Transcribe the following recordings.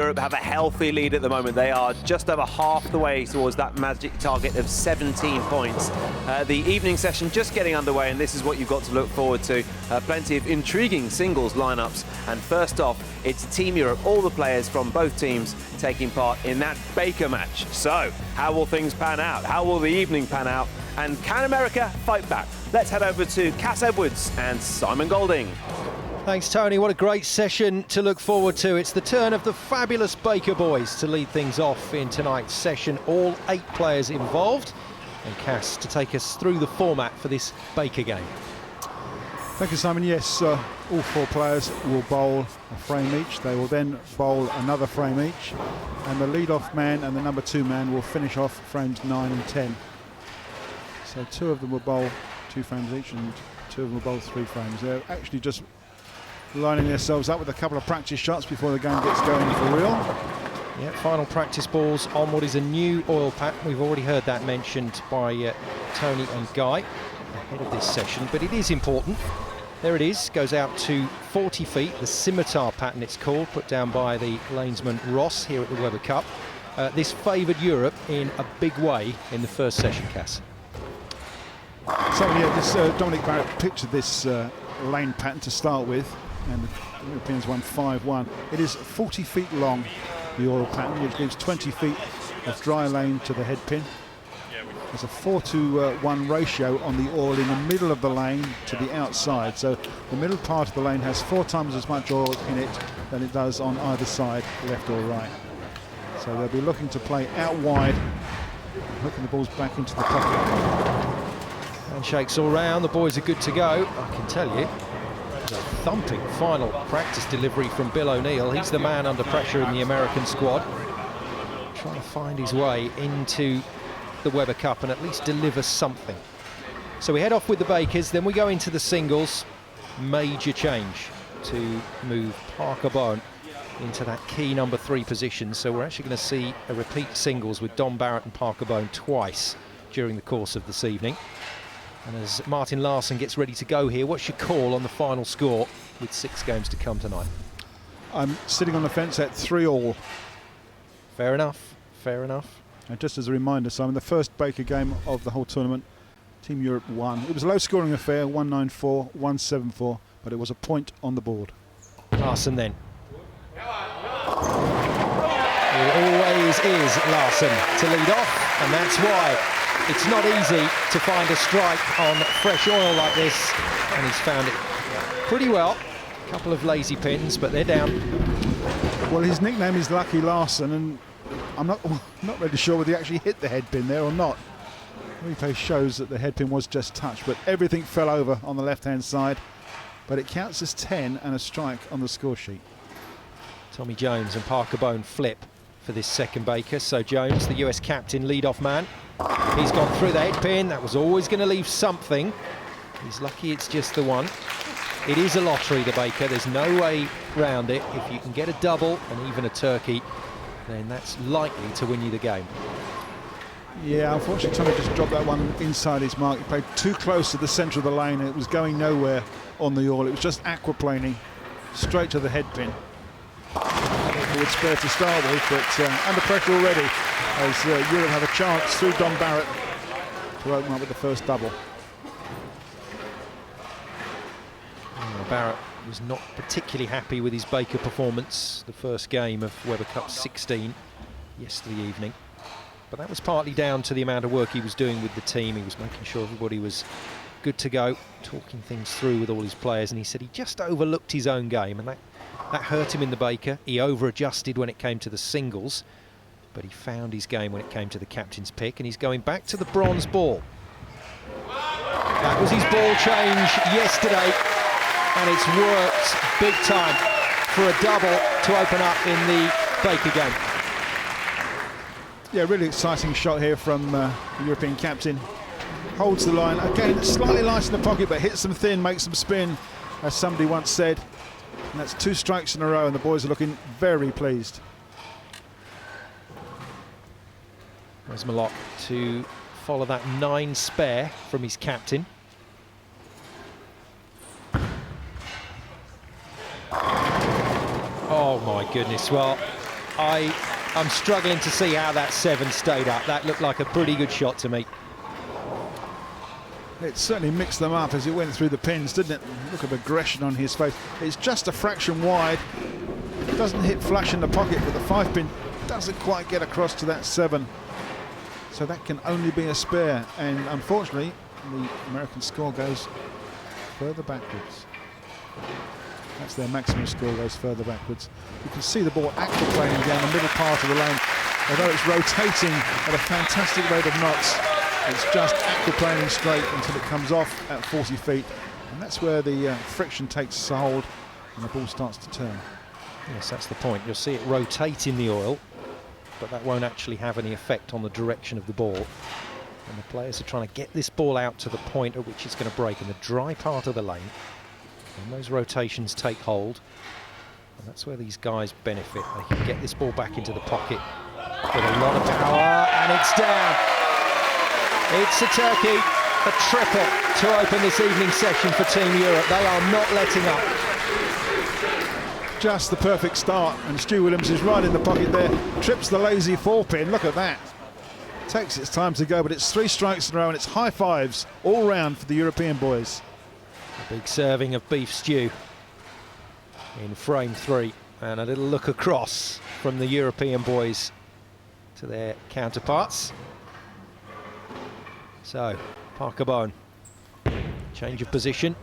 Europe have a healthy lead at the moment. They are just over half the way towards that magic target of 17 points. The evening session just getting underway, and this is what you've got to look forward to. Plenty of intriguing singles lineups. And first off, it's Team Europe, all the players from both teams taking part in that Baker match. So, how will things pan out? How will the evening pan out? And can America fight back? Let's head over to Cass Edwards and Simon Golding. Thanks, Tony. What a great session to look forward to. It's the turn of the fabulous Baker boys to lead things off in tonight's session. All 8 players involved. And Cass to take us through the format for this Baker game. Thank you, Simon. Yes, all 4 players will bowl a frame each. They will then bowl another frame each. And the lead-off man and the number 2 man will finish off frames 9 and 10. So 2 of them will bowl 2 frames each and 2 of them will bowl 3 frames. They're actually just lining themselves up with a couple of practice shots before the game gets going for real. Yeah, final practice balls on what is a new oil pattern. We've already heard that mentioned by Tony and Guy ahead of this session, but it is important. There it is, goes out to 40 feet, the scimitar pattern it's called, put down by the lanesman Ross here at the Webber Cup. This favoured Europe in a big way in the first session, Cass. So yeah, this Dominic Barrett pictured this lane pattern to start with, and the Europeans won 5-1. It is 40 feet long, the oil pattern, which gives 20 feet of dry lane to the head pin. There's a 4-to-1 ratio on the oil in the middle of the lane to the outside. So the middle part of the lane has 4 times as much oil in it than it does on either side, left or right. So they'll be looking to play out wide, hooking the balls back into the pocket. Handshakes all round, the boys are good to go. I can tell you, a thumping final practice delivery from Bill O'Neill. He's the man under pressure in the American squad, trying to find his way into the Webber Cup and at least deliver something. So we head off with the Bakers, then we go into the singles. Major change to move Parker Bowen into that key number 3 position. So we're actually going to see a repeat singles with Dom Barrett and Parker Bowen twice during the course of this evening. And as Martin Larsson gets ready to go here, what's your call on the final score with 6 games to come tonight? I'm sitting on the fence at 3-all. Fair enough, fair enough. And just as a reminder, Simon, the first Baker game of the whole tournament, Team Europe won. It was a low-scoring affair, 194, 174, but it was a point on the board. Larsson then. It always is Larsson to lead off, and that's why it's not easy to find a strike on fresh oil like this, and he's found it pretty well. A couple of lazy pins, but they're down. Well, his nickname is Lucky Larsson, and I'm not really sure whether he actually hit the head pin there or not. Replay shows that the head pin was just touched, but everything fell over on the left-hand side. But it counts as 10 and a strike on the score sheet. Tommy Jones and Parker Bowen flip for this second Baker. So Jones, the US captain, lead-off man. He's gone through the head pin. That was always going to leave something. He's lucky it's just the one. It is a lottery, the Baker. There's no way round it. If you can get a double and even a turkey, then that's likely to win you the game. Yeah, unfortunately, Tommy just dropped that one inside his mark. He played too close to the centre of the lane, and it was going nowhere on the oil. It was just aquaplaning straight to the head pin. Forward spare to start with, but under pressure already, as Europe have a chance through Dom Barrett to open up with the first double. Barrett was not particularly happy with his Baker performance, the first game of Webber Cup 16 yesterday evening. But that was partly down to the amount of work he was doing with the team. He was making sure everybody was good to go, talking things through with all his players, and he said he just overlooked his own game, and that hurt him in the Baker. He over-adjusted when it came to the singles, but he found his game when it came to the captain's pick, and he's going back to the bronze ball. That was his ball change yesterday, and it's worked big time for a double to open up in the Baker game. Yeah, really exciting shot here from the European captain. Holds the line, again, slightly light in the pocket, but hits them thin, makes them spin, as somebody once said. And that's 2 strikes in a row, and the boys are looking very pleased. There's Malott to follow that 9 spare from his captain. Oh my goodness, well, I'm struggling to see how that 7 stayed up. That looked like a pretty good shot to me. It certainly mixed them up as it went through the pins, didn't it? Look at the aggression on his face. It's just a fraction wide. It doesn't hit flush in the pocket, but the 5-pin doesn't quite get across to that 7. So that can only be a spare. And unfortunately, the American score goes further backwards. That's their maximum score, goes further backwards. You can see the ball aquaplaning down the middle part of the lane. Although it's rotating at a fantastic rate of knots, it's just aquaplaning straight until it comes off at 40 feet. And that's where the friction takes hold and the ball starts to turn. Yes, that's the point. You'll see it rotate in the oil, but that won't actually have any effect on the direction of the ball. And the players are trying to get this ball out to the point at which it's going to break in the dry part of the lane. And those rotations take hold. And that's where these guys benefit. They can get this ball back into the pocket with a lot of power, and it's down. It's a turkey, a triple to open this evening session for Team Europe. They are not letting up. Just the perfect start, and Stu Williams is right in the pocket there. Trips the lazy 4-pin, look at that. Takes its time to go, but it's 3 strikes in a row, and it's high fives all round for the European boys. A big serving of beef stew in frame 3, and a little look across from the European boys to their counterparts. So, Parker Bowen, change of position,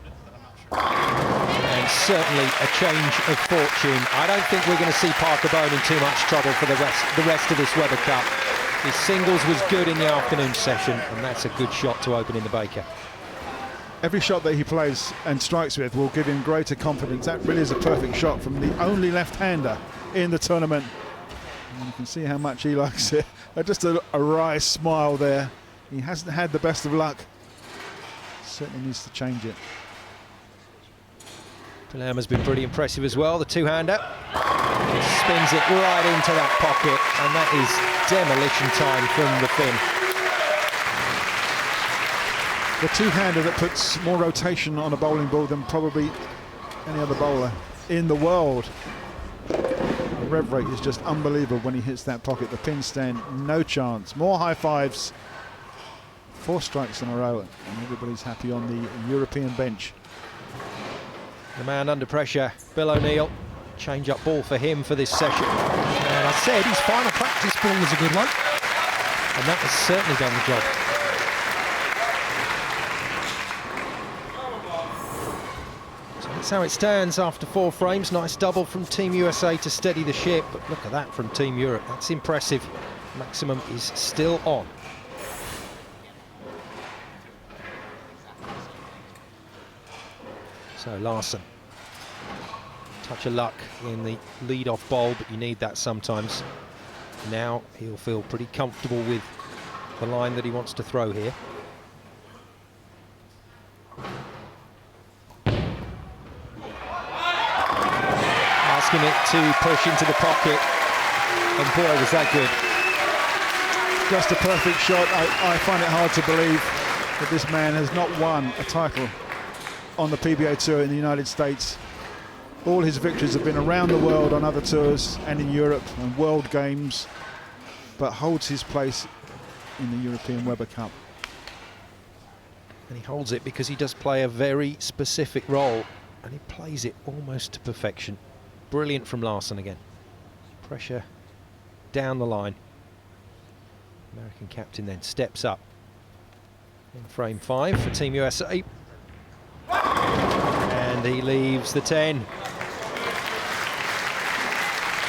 and certainly a change of fortune. I don't think we're going to see Parker Bowen in too much trouble for the rest of this Weber Cup. His singles was good in the afternoon session, and that's a good shot to open in the Baker. Every shot that he plays and strikes with will give him greater confidence. That really is a perfect shot from the only left-hander in the tournament. And you can see how much he likes it. Just a wry smile there. He hasn't had the best of luck. Certainly needs to change it. Lam has been pretty impressive as well, the two-hander. Spins it right into that pocket, and that is demolition time from the Finn. The two-hander that puts more rotation on a bowling ball than probably any other bowler in the world. The rev rate is just unbelievable when he hits that pocket. The pin stand, no chance. More high fives. 4 strikes in a row, and everybody's happy on the European bench. The man under pressure, Bill O'Neill. Change-up ball for him for this session. And I said his final practice ball was a good one, and that has certainly done the job. So that's how it stands after 4 frames. Nice double from Team USA to steady the ship, but look at that from Team Europe. That's impressive. Maximum is still on. So Larson, touch of luck in the lead-off bowl, but you need that sometimes. Now he'll feel pretty comfortable with the line that he wants to throw here. Asking it to push into the pocket, and boy, was that good. Just a perfect shot. I find it hard to believe that this man has not won a title on the PBA Tour in the United States. All his victories have been around the world on other tours and in Europe and World Games, but holds his place in the European Weber Cup. And he holds it because he does play a very specific role, and he plays it almost to perfection. Brilliant from Larson again. Pressure down the line. American captain then steps up in frame 5 for Team USA. And he leaves the 10.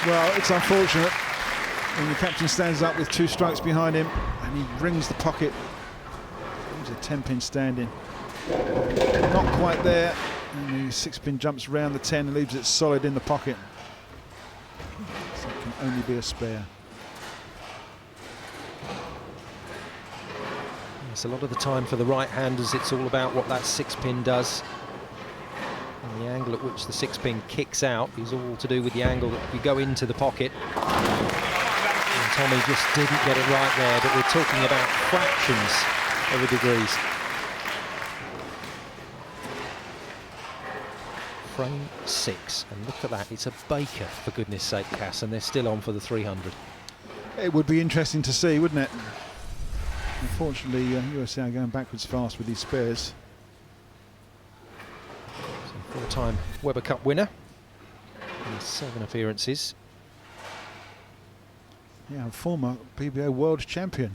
Well, it's unfortunate when the captain stands up with 2 strikes behind him and he rings the pocket. There's a 10-pin stand in. Not quite there, and the 6-pin jumps round the 10 and leaves it solid in the pocket. So it can only be a spare. Yes, a lot of the time for the right-handers it's all about what that 6-pin does. And the angle at which the 6-pin kicks out is all to do with the angle that you go into the pocket. And Tommy just didn't get it right there, but we're talking about fractions of a degrees. Frame 6, and look at that, it's a Baker, for goodness sake, Cass, and they're still on for the 300. It would be interesting to see, wouldn't it? Unfortunately, USA are going backwards fast with these spares. So, 4-time Weber Cup winner in 7 appearances. Yeah, former PBA world champion,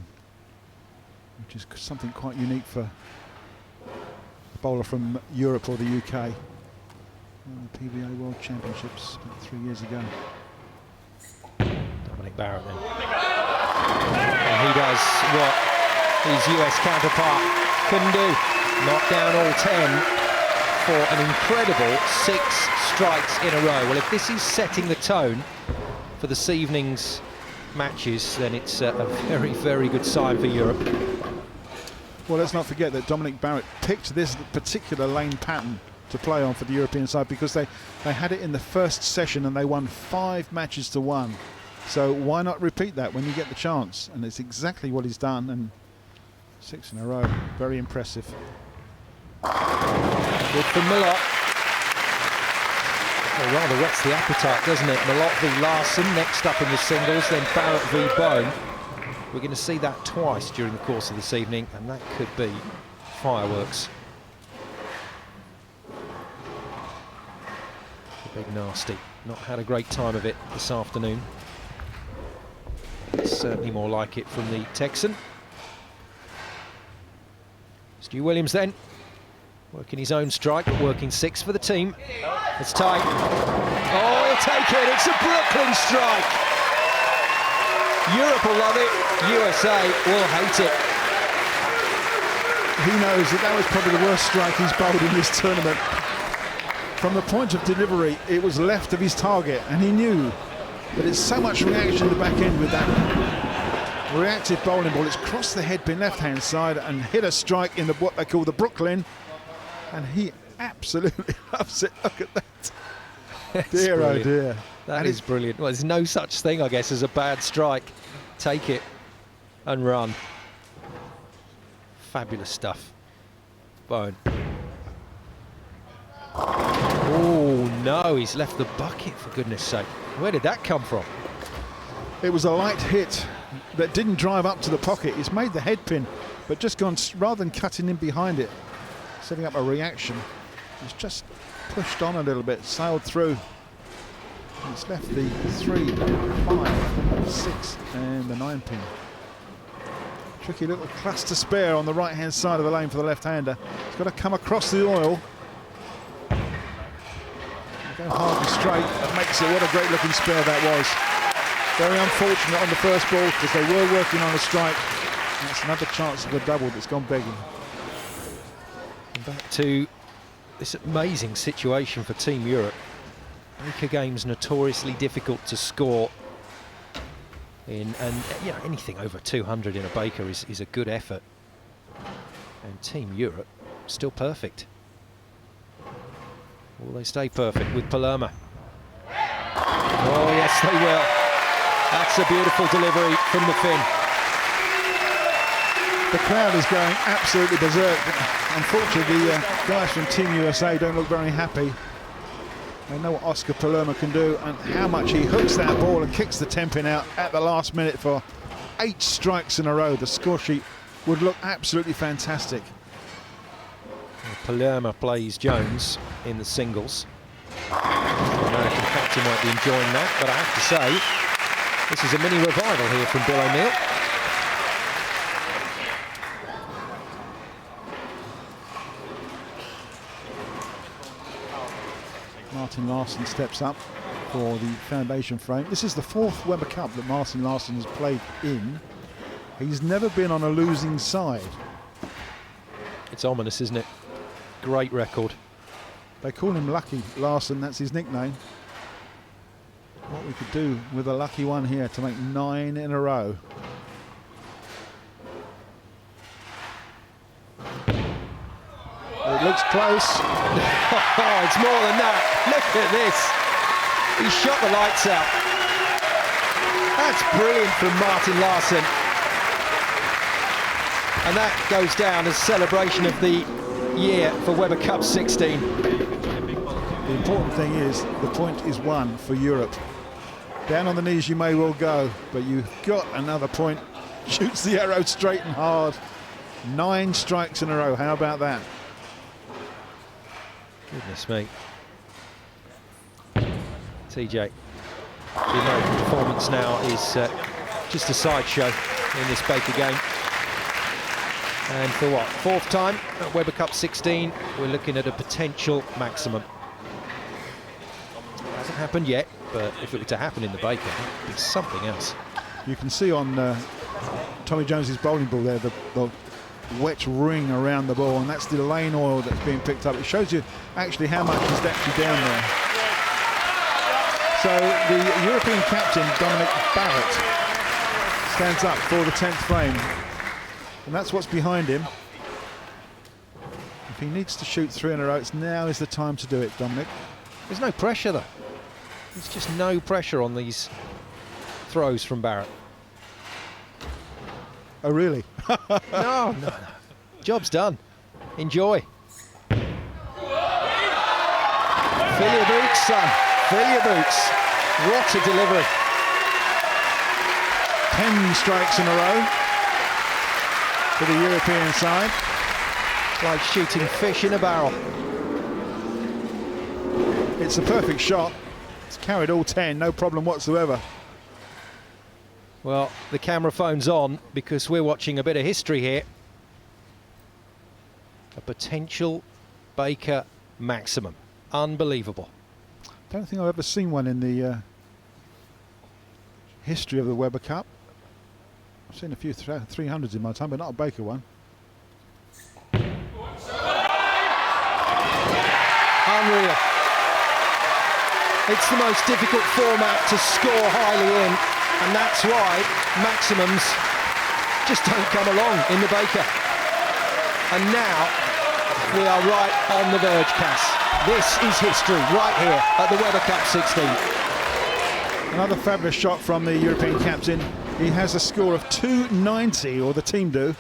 which is something quite unique for a bowler from Europe or the UK. The PBA World Championships about 3 years ago. Dominic Barrett then. And he does what his US counterpart couldn't do. Knock down all 10 for an incredible 6 strikes in a row. Well, if this is setting the tone for this evening's matches, then it's a very, very good sign for Europe. Well, let's not forget that Dominic Barrett picked this particular lane pattern to play on for the European side because they had it in the first session and they won 5 matches to 1. So why not repeat that when you get the chance? And it's exactly what he's done, and 6 in a row. Very impressive. Good for Milot. Well, rather whets the appetite, doesn't it? Milot v Larson next up in the singles, then Barrett v Bone. We're going to see that twice during the course of this evening, and that could be fireworks. The big nasty. Not had a great time of it this afternoon. Certainly more like it from the Texan. Stu Williams then, working his own strike, but working 6 for the team. It's tight. Oh, he'll take it. It's a Brooklyn strike. Europe will love it. USA will hate it. He knows that was probably the worst strike he's bowled in this tournament. From the point of delivery, it was left of his target, and he knew that it's so much reaction in the back end with that reactive bowling ball. It's crossed the head pin left-hand side and hit a strike in the what they call the Brooklyn, and he absolutely loves it. Look at that. Dear, brilliant. Oh dear. That is brilliant. Well, there's no such thing, I guess, as a bad strike. Take it and run. Fabulous stuff. Bone. Oh, no, he's left the bucket, for goodness sake. Where did that come from? It was a light hit that didn't drive up to the pocket. It's made the head pin, but just gone, rather than cutting in behind it, setting up a reaction, it's just pushed on a little bit, sailed through. It's left the 3, 5, 6 and the 9 pin. Tricky little cluster spare on the right hand side of the lane for the left-hander. It's got to come across the oil. Go hard and straight. That makes it, what a great looking spare that was. Very unfortunate on the first ball because they were working on a strike. That's another chance of a double that's gone begging. And back to this amazing situation for Team Europe. Baker games notoriously difficult to score in, and you know, anything over 200 in a Baker is a good effort. And Team Europe still perfect. Will they stay perfect with Palermo? Oh yes, they will. That's a beautiful delivery from the Finn. The crowd is going absolutely berserk. Unfortunately, the guys from Team USA don't look very happy. They know what Oscar Palermo can do and how much he hooks that ball and kicks the 10 pin out at the last minute for 8 strikes in a row. The score sheet would look absolutely fantastic. Palermo plays Jones in the singles. The American captain might be enjoying that, but I have to say, this is a mini revival here from Bill O'Neill. Martin Larsson steps up for the foundation frame. This is the 4th Weber Cup that Martin Larsson has played in. He's never been on a losing side. It's ominous, isn't it? Great record. They call him Lucky Larsson, that's his nickname. What we could do with a lucky one here to make 9 in a row. It looks close. Oh, it's more than that. Look at this. He shot the lights out. That's brilliant from Martin Larsson. And that goes down as celebration of the year for Weber Cup 16. The important thing is the point is won for Europe. Down on the knees you may well go, but you've got another point. Shoots the arrow straight and hard. 9 strikes in a row. How about that? Goodness me. TJ, the American performance now is just a sideshow in this Baker game. And for what, 4th time at Weber Cup 16, we're looking at a potential maximum. Hasn't happened yet, but if it were to happen in the Baker, it'd be something else. You can see on Tommy Jones's bowling ball there the wet ring around the ball, and that's the lane oil that's being picked up. It shows you actually how much is actually down there. So the European captain, Dominic Barrett, stands up for the 10th frame, and that's what's behind him. If he needs to shoot 3 in a row, now is the time to do it, Dominic. There's no pressure though. There's just no pressure on these throws from Barrett. Oh, really? No. Job's done. Enjoy. Fill your boots, son. Fill your boots. What a delivery. 10 strikes in a row for the European side. Like shooting fish in a barrel. It's a perfect shot. It's carried all 10, no problem whatsoever. Well, the camera phone's on because we're watching a bit of history here. A potential Baker maximum. Unbelievable. Don't think I've ever seen one in the history of the Weber Cup. I've seen a few 300s in my time, but not a Baker one. Unreal. It's the most difficult format to score highly in, and that's why maximums just don't come along in the Baker. And now we are right on the verge, Cass. This is history right here at the Weber Cup 16. Another fabulous shot from the European captain. He has a score of 290, or the team do,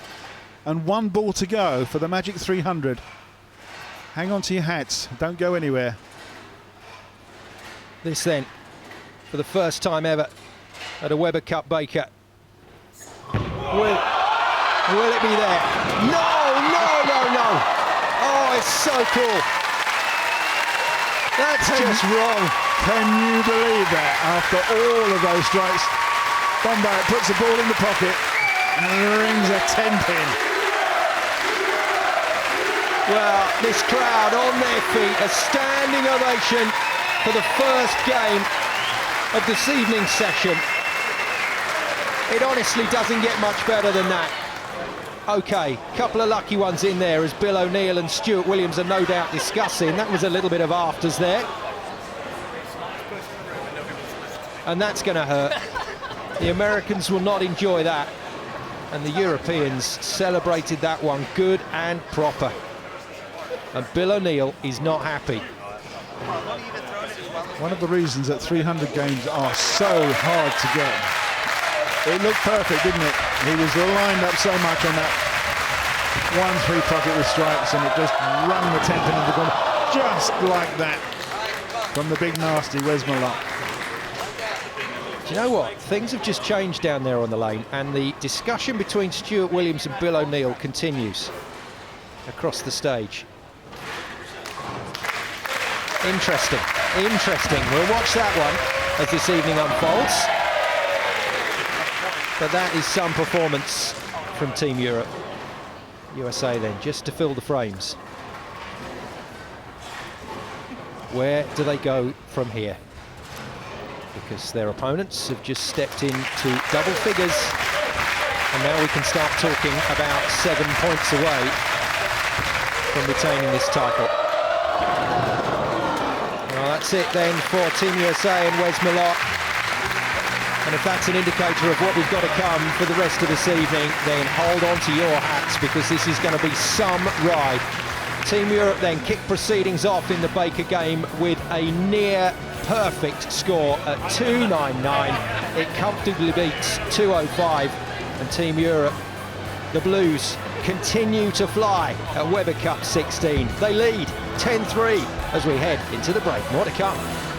and 1 ball to go for the magic 300. Hang on to your hats, don't go anywhere. This then, for the first time ever at a Weber Cup Baker. Will it be there? No! Oh, it's so cool. That's just wrong. Can you believe that? After all of those strikes, Don Barrett puts the ball in the pocket and rings a 10-pin. Well, this crowd on their feet, a standing ovation for the first game of this evening's session. It honestly doesn't get much better than that. OK, couple of lucky ones in there as Bill O'Neill and Stuart Williams are no doubt discussing. That was a little bit of afters there. And that's going to hurt. The Americans will not enjoy that. And the Europeans celebrated that one good and proper. And Bill O'Neill is not happy. One of the reasons that 300 games are so hard to get. It looked perfect, didn't it? He was lined up so much on that 1-3 pocket with strikes, and it just rung the 10-pin into the corner, just like that, from the big nasty Wes Malott. Do you know what? Things have just changed down there on the lane, and the discussion between Stuart Williams and Bill O'Neill continues across the stage. Interesting. We'll watch that one as this evening unfolds. But that is some performance from Team Europe. USA then, just to fill the frames. Where do they go from here? Because their opponents have just stepped into double figures, and now we can start talking about 7 points away from retaining this title. Well, that's it then for Team USA and Wes Malott. And if that's an indicator of what we've got to come for the rest of this evening, then hold on to your hats, because this is going to be some ride. Team Europe then kick proceedings off in the Baker game with a near perfect score at 299. It comfortably beats 205, and Team Europe, the Blues, continue to fly at Weber Cup 16. They lead 10-3 as we head into the break. More to come.